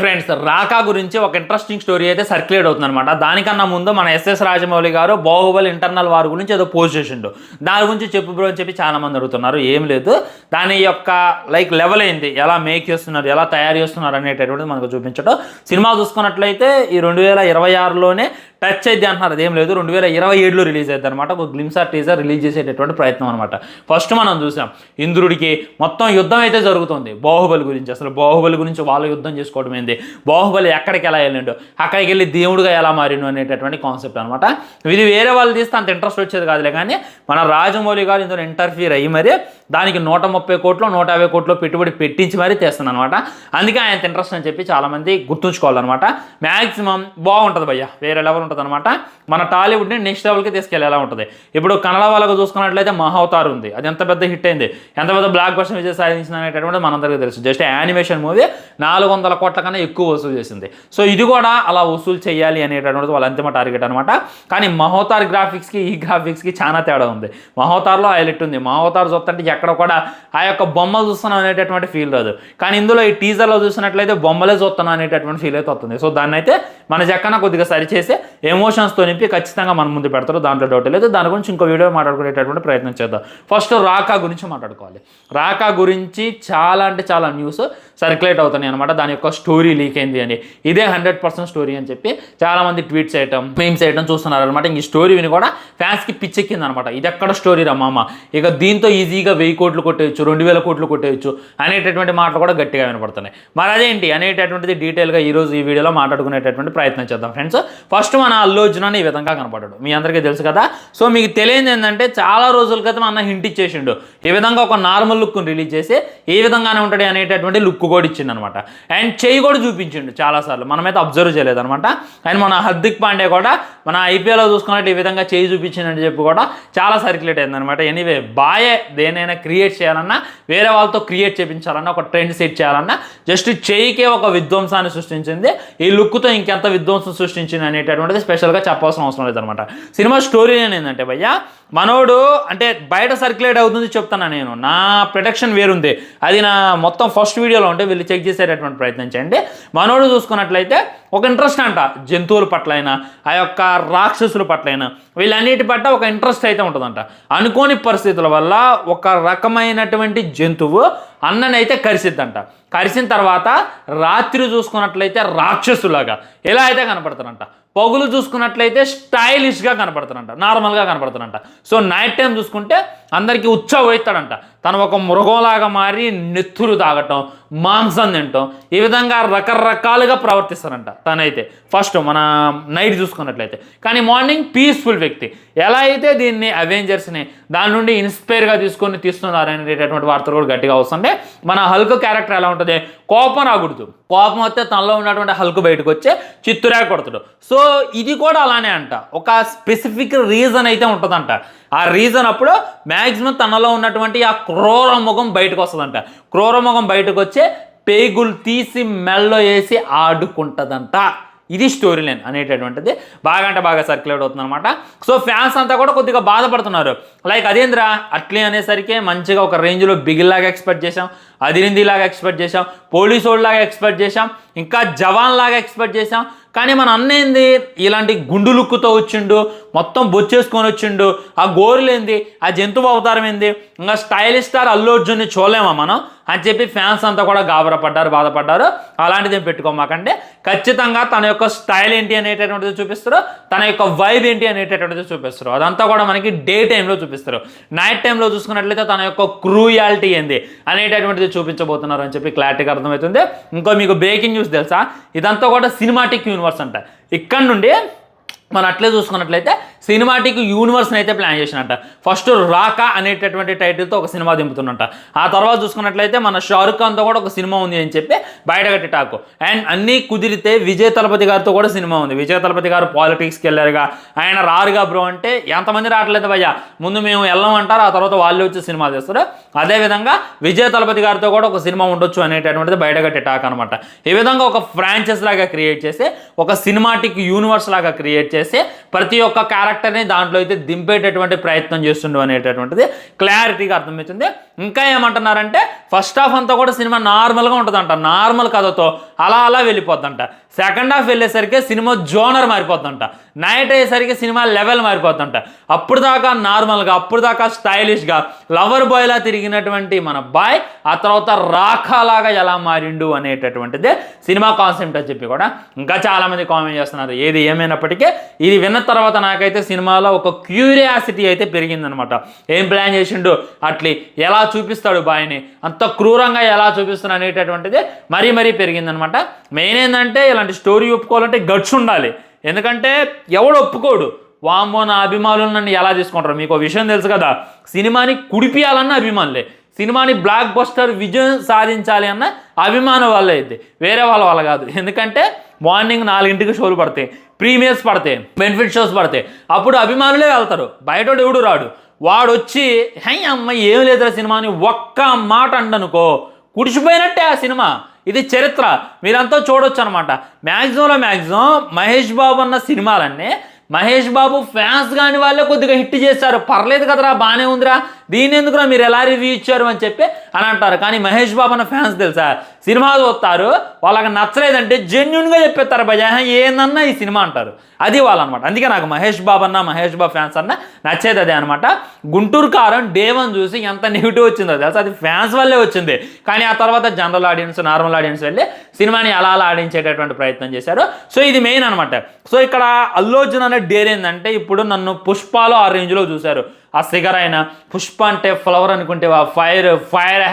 Friends, రాకా గురించి ఒక interesting story అయితే సర్క్యులేట్ అవుతుందన్నమాట. దానికన్నా ముందు మన ఎస్ఎస్ రాజమౌళి గారు బాహుబలి ఇంటర్నల్ వార్ గురించి ఏదో పోస్ట్ చేసిండు. దాని గురించి చెప్పు బ్రో అని చెప్పి చాలా మంది అడుగుతున్నారు. ఏం లేదు, దాని యొక్క లెవెల్ ఏంది, ఎలా మేక్ చేస్తున్నారు, ఎలా తయారు చేస్తున్నారు అనేటటువంటిది మనకు చూపించడం. సినిమా చూసుకున్నట్లయితే ఈ 2026లోనే టచ్ అయితే అంటున్నారు. అదేం లేదు, 2027లో రిలీజ్ అవుతుంది అనమాట. ఒక గ్లిమ్స్ ఆర్ టీజర్ రిలీజ్ చేసేటటువంటి ప్రయత్నం అనమాట. ఫస్ట్ మనం చూసాం ఇంద్రుడికి మొత్తం యుద్ధం అయితే జరుగుతుంది బాహుబలి గురించి. అసలు బాహుబలి గురించి వాళ్ళు యుద్ధం చేసుకోవడం ఏంది, బాహుబలి ఎక్కడికి ఎలా వెళ్ళిండు, అక్కడికి వెళ్ళి దేవుడిగా ఎలా మారిండు అనేటటువంటి కాన్సెప్ట్ అనమాట. ఇది వేరే వాళ్ళు తీస్తే అంత ఇంట్రెస్ట్ వచ్చేది కాదులే, కానీ మన రాజమౌళి గారు ఇందులో ఇంటర్ఫీర్ అయ్యి మరి దానికి 130 కోట్లు 150 కోట్లు పెట్టుబడి పెట్టించి మరీ తెస్తుంది అనమాట. అందుకే ఆయన ఇంట్రెస్ట్ అని చెప్పి చాలామంది గుర్తుంచుకోవాలన్నమాట. మ్యాక్సిమం బాగుంటుంది భయ్య, వేరే లెవెల్ ఉంటుంది అనమాట. మన టాలీవుడ్ని నెక్స్ట్ లెవెల్కి తీసుకెళ్ళేలా ఉంటుంది. ఇప్పుడు కన్నడ వాళ్ళకు చూసుకున్నట్లయితే మహావతార్ ఉంది, అది ఎంత పెద్ద హిట్ అయింది, ఎంత పెద్ద బ్లాక్ బస్టర్ విజయం సాధించింది అనేటటువంటి మనందరికీ తెలుసు. జస్ట్ యానిమేషన్ మూవీ 400 కోట్ల కన్నా ఎక్కువ వసూలు చేసింది. సో ఇది కూడా అలా వసూలు చేయాలి అనేటటువంటిది వాళ్ళ అంతిమ టార్గెట్ అనమాట. కానీ మహావతార్ గ్రాఫిక్స్కి ఈ గ్రాఫిక్స్కి చాలా తేడా ఉంది. మహావతార్లో హైలైట్ ఉంది, మహావతార్ చూస్తుంటే ఎక్కడ కూడా ఆ యొక్క బొమ్మలు చూస్తున్నాం అనేటటువంటి ఫీల్ రాదు. కానీ ఇందులో ఈ టీజర్లో చూసినట్లయితే బొమ్మలే చూస్తున్నాం అనేటటువంటి ఫీల్ అయితే వస్తుంది. సో దాన్ని అయితే మన జక్కన కొద్దిగా సరిచేసి ఎమోషన్స్తో నింపి ఖచ్చితంగా మన ముందు పెడతారు, దాంట్లో డౌట్ లేదు. దాని గురించి ఇంకో వీడియో మాట్లాడుకునేటటువంటి ప్రయత్నం చేద్దాం. ఫస్ట్ రాకా గురించి మాట్లాడుకోవాలి. రాకా గురించి చాలా అంటే చాలా న్యూస్ సర్క్యులేట్ అవుతున్నాయి అనమాట. దాని యొక్క స్టోరీ లీక్ అయింది అని, ఇదే 100% స్టోరీ అని చెప్పి చాలామంది ట్వీట్స్ చేయటం, మీమ్స్ చేయడం చూస్తున్నారు అనమాట. ఇంక ఈ స్టోరీ విని కూడా ఫ్యాన్స్కి పిచ్చెక్కింది అనమాట. ఇది ఎక్కడ స్టోరీ రా మామ, ఇక దీంతో ఈజీగా 1000 కోట్లు కొట్టేయచ్చు, 2000 కోట్లు కొట్టేయచ్చు అనేటటువంటి మాటలు కూడా గట్టిగా వినపడుతున్నాయి. మరి అదేంటి అనేటటువంటిది డీటెయిల్గా ఈరోజు ఈ వీడియోలో మాట్లాడుకునేటటువంటి ప్రయత్నం చేద్దాం ఫ్రెండ్స్. ఫస్ట్ మన అల్లు అర్జున్ అని ఈ విధంగా కనపడ్డాడు, మీ అందరికీ తెలుసు కదా. సో మీకు తెలియదు ఏంటంటే చాలా రోజుల క్రితం అన్న హింట్ ఇచ్చేసిండు, ఈ విధంగా ఒక నార్మల్ లుక్ను రిలీజ్ చేసి ఏ విధంగానే ఉంటుంది అనేటటువంటి లుక్ కూడా ఇచ్చిండు అనమాట. అండ్ చెయ్యి కూడా చూపించిండు చాలాసార్లు, మనమైతే అబ్జర్వ్ చేయలేదనమాట. అండ్ మన హార్దిక్ పాండే కూడా మన ఐపీఎల్లో చూసుకున్నట్టు ఈ విధంగా చెయ్యి చూపించిందని చెప్పి కూడా చాలా సర్క్యులేట్ అయిందనమాట. ఎనీవే, బాయే దేనైనా క్రియేట్ చేయాలన్నా, వేరే వాళ్ళతో క్రియేట్ చేయించాలన్నా, ఒక ట్రెండ్ సెట్ చేయాలన్నా జస్ట్ చెయ్యికే ఒక విధ్వంసాన్ని సృష్టించింది. ఈ లుక్తో ఇంకెంత విధ్వంసం సృష్టించింది అనేటటువంటిది స్పెషల్గా చెప్పాల్సిన అవసరం లేదనమాట. సినిమా స్టోరీ ఏంటంటే భయ్య, మనోడు అంటే బయట సర్క్యులేట్ అవుతుంది చెప్తాను నేను, నా ప్రొటెక్షన్ వేరుంది, అది నా మొత్తం ఫస్ట్ వీడియోలో ఉంటే వీళ్ళు చెక్ చేసేటటువంటి ప్రయత్నం చేయండి. మనోడు చూసుకున్నట్లయితే ఒక ఇంట్రెస్ట్ అంట, జంతువుల పట్లైనా ఆ యొక్క రాక్షసుల పట్లైనా వీళ్ళన్నిటి పట్ల ఒక ఇంట్రెస్ట్ అయితే ఉంటుందంట. అనుకోని పరిస్థితుల వల్ల ఒక రకమైనటువంటి జంతువు అన్ననైతే కరిసిద్దంట. కరిసిన తర్వాత రాత్రి చూసుకున్నట్లయితే రాక్షసులాగా ఎలా అయితే కనపడతారంట, పగులు చూసుకున్నట్లయితే స్టైలిష్గా కనపడతారంట, నార్మల్గా కనపడతారంట. సో నైట్ టైం చూసుకుంటే అందరికీ ఉత్సాహం తను ఒక మృగంలాగా మారి నెత్తురు తాగటం, మాంసం తినటం, ఈ విధంగా రకరకాలుగా ప్రవర్తిస్తారంట తనైతే ఫస్ట్ మన నైట్ చూసుకున్నట్లయితే. కానీ మార్నింగ్ పీస్ఫుల్ వ్యక్తి. ఎలా అయితే దీన్ని అవెంజర్స్ని దాని నుండి ఇన్స్పైర్గా తీసుకొని తీస్తున్నారు అనేటటువంటి వార్తలు కూడా గట్టిగా వస్తుంటే, మన హల్క్ క్యారెక్టర్ ఎలా ఉంటుంది, కోపం రాకూడదు, కోపం వస్తే తనలో ఉన్నటువంటి హల్క్ బయటకు వచ్చే చిత్తురా కొడతాడు. సో ఇది కూడా అలానే అంట, ఒక స్పెసిఫిక్ రీజన్ అయితే ఉంటుందంట. ఆ రీజన్ అప్పుడు మ్యాక్సిమం తనలో ఉన్నటువంటి ఆ క్రూర ముఖం బయటకు వస్తుందంట. క్రూర ముఖం బయటకు వచ్చే పేగులు తీసి మెల్లో వేసి ఆడుకుంటుందంట. ఇది స్టోరీ లైన్ అనేటటువంటిది బాగా అంటే బాగా సర్క్యులేట్ అవుతుంది అనమాట. సో ఫ్యాన్స్ అంతా కూడా కొద్దిగా బాధపడుతున్నారు, లైక్ అదేంద్రా అట్లే అనేసరికి మంచిగా ఒక రేంజ్లో బిగిల్లాగా ఎక్స్పెక్ట్ చేసాం, అదిరిందిలాగా ఎక్స్పెక్ట్ చేసాం, పోలీసు వాళ్ళలాగా ఎక్స్పెక్ట్ చేసాం, ఇంకా జవాన్ లాగా ఎక్స్పెక్ట్ చేసాం. కానీ మన అన్న ఏంది ఇలాంటి గుండు లుక్కుతో వచ్చిండు, మొత్తం బొచ్చేసుకొని వచ్చిండు, ఆ గోరులేంది, ఆ జంతువు అవతారం ఏంది, ఇంకా స్టైలిష్ స్టార్ అల్లు అర్జున్ని చూడలేమా మనం అని చెప్పి ఫ్యాన్స్ అంతా కూడా గాబరపడ్డారు, బాధపడ్డారు. అలాంటిది ఏం పెట్టుకోమాకండి. ఖచ్చితంగా తన యొక్క స్టైల్ ఏంటి అనేటటువంటిది చూపిస్తారు, తన యొక్క వైబ్ ఏంటి అనేటటువంటిది చూపిస్తారు. అదంతా కూడా మనకి డే టైంలో చూపిస్తారు. నైట్ టైంలో చూసుకున్నట్లయితే తన యొక్క క్రూయాలిటీ ఏంది అనేటటువంటిది చూపించబోతున్నారు అని చెప్పి క్లారిటీగా అర్థమవుతుంది. ఇంకో మీకు బ్రేకింగ్ న్యూస్ తెలుసా, ఇదంతా కూడా సినిమాటిక్ యూనివర్స్ అంట. ఇక్కడ నుండి మనం అట్లే చూసుకున్నట్లయితే సినిమాటిక్ యూనివర్స్ని అయితే ప్లాన్ చేసినట్ట. ఫస్ట్ రాకా అనేటటువంటి టైటిల్తో ఒక సినిమా దింపుతున్నట్ట. ఆ తర్వాత చూసుకున్నట్లయితే మన షారుఖ్ ఖాన్తో కూడా ఒక సినిమా ఉంది అని చెప్పి బయటగట్టి టాకు. అండ్ అన్నీ కుదిరితే విజయ్ తలపతి గారితో కూడా సినిమా ఉంది. విజయ్ తలపతి గారు పాలిటిక్స్కి వెళ్ళారుగా, ఆయన రారుగా బ్రో అంటే ఎంతమంది రావట్లేదు భయ్యా, ముందు మేము వెళ్ళమంటారు, ఆ తర్వాత వాళ్ళు వచ్చి సినిమా చేస్తారు. అదేవిధంగా విజయ్ తలపతి గారితో కూడా ఒక సినిమా ఉండొచ్చు అనేటటువంటిది బయటగట్టి టాక్ అనమాట. ఈ విధంగా ఒక ఫ్రాంచైజ్ లాగా క్రియేట్ చేసి, ఒక సినిమాటిక్ యూనివర్స్ లాగా క్రియేట్ చేసి ప్రతి ఒక్క క్యారెక్టర్ క్యారెక్టర్ని దాంట్లో అయితే దింపేటటువంటి ప్రయత్నం చేస్తుండు అనేటటువంటిది క్లారిటీగా అర్థమవుతుంది. ఇంకా ఏమంటున్నారంటే ఫస్ట్ హాఫ్ అంతా కూడా సినిమా నార్మల్గా ఉంటుందంట, నార్మల్ కథతో అలా అలా వెళ్ళిపోద్దంట. సెకండ్ హాఫ్ వెళ్ళేసరికి సినిమా జోనర్ మారిపోద్దంట, నైట్ అయ్యేసరికి సినిమా లెవెల్ మారిపోద్దంట. అప్పుడు దాకా నార్మల్గా, అప్పుడు దాకా స్టైలిష్గా లవర్ బాయ్లా తిరిగినటువంటి మన బాయ్ ఆ తర్వాత రాఖాలాగా ఎలా మారిండు అనేటటువంటిదే సినిమా కాన్సెప్ట్ అని చెప్పి కూడా ఇంకా చాలామంది కామెంట్ చేస్తున్నారు. ఏది ఏమైనప్పటికీ ఇది విన్న తర్వాత నాకైతే సినిమాలో ఒక క్యూరియాసిటీ అయితే పెరిగిందనమాట. ఏం ప్లాన్ చేసిండు, అట్లీ ఎలా చూపిస్తాడు బాయ్ని, అంత క్రూరంగా ఎలా చూపిస్తాడు అనేటటువంటిది మరీ పెరిగిందనమాట. మెయిన్ ఏంటంటే ఇలాంటి స్టోరీ ఒప్పుకోవాలంటే గట్స్ ఉండాలి. ఎందుకంటే ఎవడు ఒప్పుకోడు, వామ్మో నా అభిమానులు నన్ను ఎలా తీసుకుంటారు. మీకు విషయం తెలుసు కదా, సినిమాని కుడిపియాలన్న అభిమానులే, సినిమాని బ్లాక్ బస్టర్ విజయం సాధించాలి అన్న అభిమానం వల్ల అయితే, వేరే వాళ్ళ కాదు. ఎందుకంటే మార్నింగ్ 4 షోలు పడతాయి, ప్రీమియర్స్ పడతాయి, బెనిఫిట్ షోస్ పడతాయి, అప్పుడు అభిమానులే వెళ్తారు, బయటోడు ఎవడు రాడు. వాడు వచ్చి హై అమ్మ ఏం లేదురా సినిమాని ఒక్క మాట అండనుకో కుడిచిపోయినట్టే ఆ సినిమా. ఇది చరిత్ర, మీరంతా చూడొచ్చు అనమాట. మ్యాక్సిమం మహేష్ బాబు అన్న సినిమాలన్నీ మహేష్ బాబు ఫ్యాన్స్ కాని వాళ్ళే కొద్దిగా హిట్ చేశారు. పర్లేదు కదరా, బాగానే ఉందిరా, దీని ఎందుకురా మీరు ఎలా రివ్యూ ఇచ్చారు అని చెప్పి అని అంటారు. కానీ మహేష్ బాబు అన్న ఫ్యాన్స్ తెలుసా, సినిమా చూస్తారు, వాళ్ళకి నచ్చలేదంటే జెన్యున్గా చెప్పేస్తారు, భయ ఏందన్నా ఈ సినిమా అంటారు. అది వాళ్ళనమాట. అందుకే నాకు మహేష్ బాబు ఫ్యాన్స్ అన్న నచ్చేది అదే అనమాట. గుంటూరు కారం డే 1 చూసి ఎంత నెగిటివ్ వచ్చిందో తెలుసా, అది ఫ్యాన్స్ వల్లే వచ్చింది. కానీ ఆ తర్వాత జనరల్ ఆడియన్స్, నార్మల్ ఆడియన్స్ వెళ్ళి సినిమాని అలా ఆడించేటటువంటి ప్రయత్నం చేశారు. సో ఇది మెయిన్ అనమాట. సో ఇక్కడ అల్లు అర్జున్ అనే డేర్ ఏంటంటే, ఇప్పుడు నన్ను పుష్పాలో ఆ రేంజ్లో చూశారు. ఆ సిగర్ అయినా, పుష్ప అంటే ఫ్లవర్ అనుకుంటే ఫైర్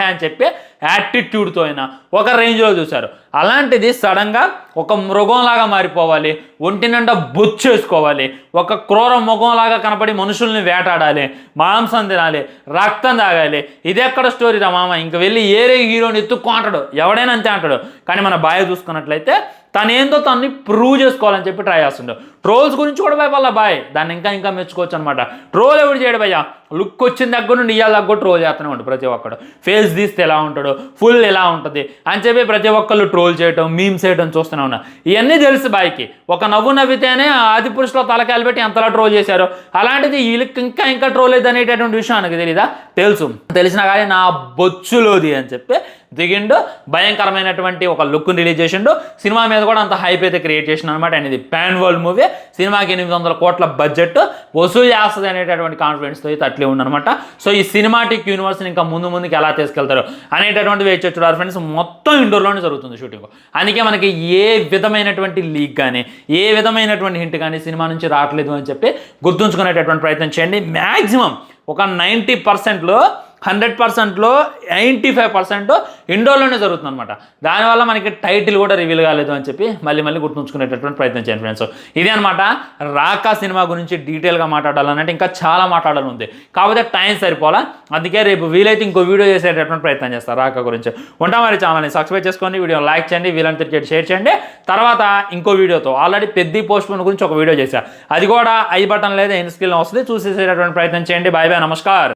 అని చెప్పి యాటిట్యూడ్తో అయినా ఒక రేంజ్లో చూశారు. అలాంటిది సడన్గా ఒక మృగంలాగా మారిపోవాలి, ఒంటి నిండా బొచ్చేసుకోవాలి, ఒక క్రూర మృగంలాగా కనపడి మనుషుల్ని వేటాడాలి, మాంసం తినాలి, రక్తం తాగాలి. ఇది ఎక్కడ స్టోరీ రా మామ, ఇంక వెళ్ళి ఏరే హీరోని ఎత్తుక్కుంటాడు, ఎవడైనా అంతే అంటాడు. కానీ మన బాయ్ చూసుకున్నట్లయితే తనేందో తనని ప్రూవ్ చేసుకోవాలని చెప్పి ట్రై చేస్తుండే. ట్రోల్స్ గురించి కూడా వాళ్ళ బాయ్ దాన్ని ఇంకా మెచ్చుకోవచ్చు అనమాట. ట్రోల్ ఎవడు చేయడు భయ్యా, లుక్ వచ్చిన దగ్గర నుండి ఇయ్యాల దగ్గర ట్రోల్ చేస్తూనే ఉంటాడు ప్రతి ఒక్కడు. ఫేస్ తీస్తే ఎలా ఉంటాడు, ఫుల్ ఎలా ఉంటుంది అని చెప్పి ప్రతి ఒక్కళ్ళు ట్రోల్ చేయటం, మీమ్స్ చేయడం చూస్తూనే ఉన్నా. ఇవన్నీ తెలుసు బాయ్కి. ఒక నవ్వు నవ్వితేనే ఆది పురుషులో తలకాయలు పెట్టి ఎంతలా ట్రోల్ చేశారు. అలాంటిది వీళ్ళకి ఇంకా ట్రోల్ అయితే అనేటటువంటి విషయం నాకు తెలీదా, తెలిసినా కానీ నా బొచ్చులోది అని చెప్పి దిగిండు. భయంకరమైనటువంటి ఒక లుక్ని రిలీజ్ చేసిండు. సినిమా మీద కూడా అంత హైప్ అయితే క్రియేట్ చేసిన అనమాట. అండ్ ఇది పాన్ వరల్డ్ మూవీ, సినిమాకి 800 కోట్ల బడ్జెట్ వసూలు చేస్తుంది అనేటటువంటి కాన్ఫిడెన్స్తో అయితే అట్లే ఉందనమాట. సో ఈ సినిమాటిక్ యూనివర్స్ని ఇంకా ముందుకు ఎలా తీసుకెళ్తారు అనేటటువంటి వెయిట్ చూడాలి ఫ్రెండ్స్. మొత్తం ఇండోర్లోనే జరుగుతుంది షూటింగ్. అందుకే మనకి ఏ విధమైనటువంటి లీక్ కానీ, ఏ విధమైనటువంటి హింట్ కానీ సినిమా నుంచి రావట్లేదు అని చెప్పి గుర్తుంచుకునేటటువంటి ప్రయత్నం చేయండి. మ్యాక్సిమం ఒక 90%లో 100%లో 95% ఇండోర్లోనే జరుగుతుంది అనమాట. దానివల్ల మనకి టైటిల్ కూడా రివీల్ కాలేదు అని చెప్పి మళ్ళీ గుర్తుంచుకునేటటువంటి ప్రయత్నం చేయండి ఫ్రెండ్స్. ఇదే అనమాట రాకా సినిమా గురించి డీటెయిల్గా మాట్లాడాలనంటే ఇంకా చాలా మాట్లాడాలి ఉంది, కాకపోతే టైం సరిపోలా. అందుకే రేపు వీలైతే ఇంకో వీడియో చేసేటటువంటి ప్రయత్నం చేస్తారు రాకా గురించి. ఉంటా మరి ఛానల్ని సబ్స్క్రైబ్ చేసుకోండి, వీడియో లైక్ చేయండి, వీలంత షేర్ చేయండి. తర్వాత ఇంకో వీడియోతో ఆల్రెడీ పెద్ద పోస్ట్ పోన్ గురించి ఒక వీడియో చేశా, అది కూడా ఐ బటన్ లేదా ఎండ్ స్క్రీన్లో వస్తుంది, చూసేసేటటువంటి ప్రయత్నం చేయండి. బాయ్ నమస్కారం.